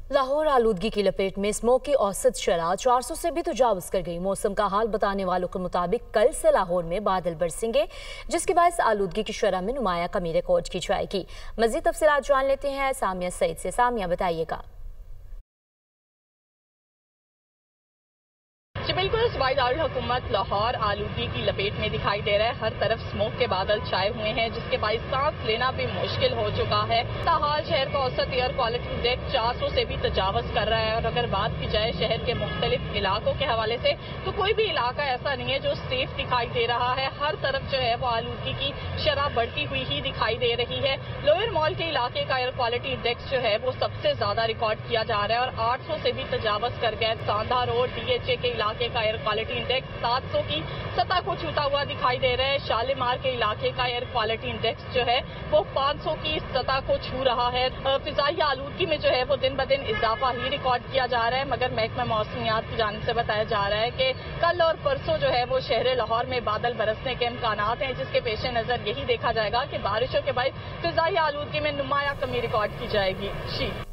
लाहौर आलूदगी की लपेट में स्मोक की औसत शरह 400 से भी तजावुज कर गई। मौसम का हाल बताने वालों के मुताबिक कल से लाहौर में बादल बरसेंगे, जिसके बायस आलूदगी की शरह में नुमाया कमी रिकॉर्ड की जाएगी। मजीद तफसीलात जान लेते हैं सामिया सईद से। सामिया, बताइएगा। बिल्कुल सूबाई दारुल हुकूमत लाहौर आलूदगी की लपेट में दिखाई दे रहा है। हर तरफ स्मोक के बादल छाए हुए हैं, जिसके बायस सांस लेना भी मुश्किल हो चुका है। ताहाल शहर का औसत एयर क्वालिटी इंडेक्स 400 से भी तजावज कर रहा है। और अगर बात की जाए शहर के मुख्तलिफ इलाकों के हवाले से, तो कोई भी इलाका ऐसा नहीं है जो सेफ दिखाई दे रहा है। हर तरफ जो है वो आलूदगी की शरह बढ़ती हुई ही दिखाई दे रही है। लोअर मॉल के इलाके का एयर क्वालिटी इंडेक्स जो है वो सबसे ज्यादा रिकॉर्ड किया जा रहा है और 800 से भी तजावज कर गया। सांधा रोड DHA के इलाके का एयर क्वालिटी इंडेक्स 700 की सतह को छूता हुआ दिखाई दे रहा है। शालीमार के इलाके का एयर क्वालिटी इंडेक्स जो है वो 500 की सतह को छू रहा है। फिजाई आलूदगी में जो है वो दिन ब दिन इजाफा ही रिकॉर्ड किया जा रहा है, मगर महकमा मौसमियात की जानिब से बताया जा रहा है कि कल और परसों जो है वो शहर लाहौर में बादल बरसने के इम्कानात हैं, जिसके पेश नजर यही देखा जाएगा कि बारिशों के बाद फिजाई आलूदगी में नुमाया कमी रिकॉर्ड की जाएगी।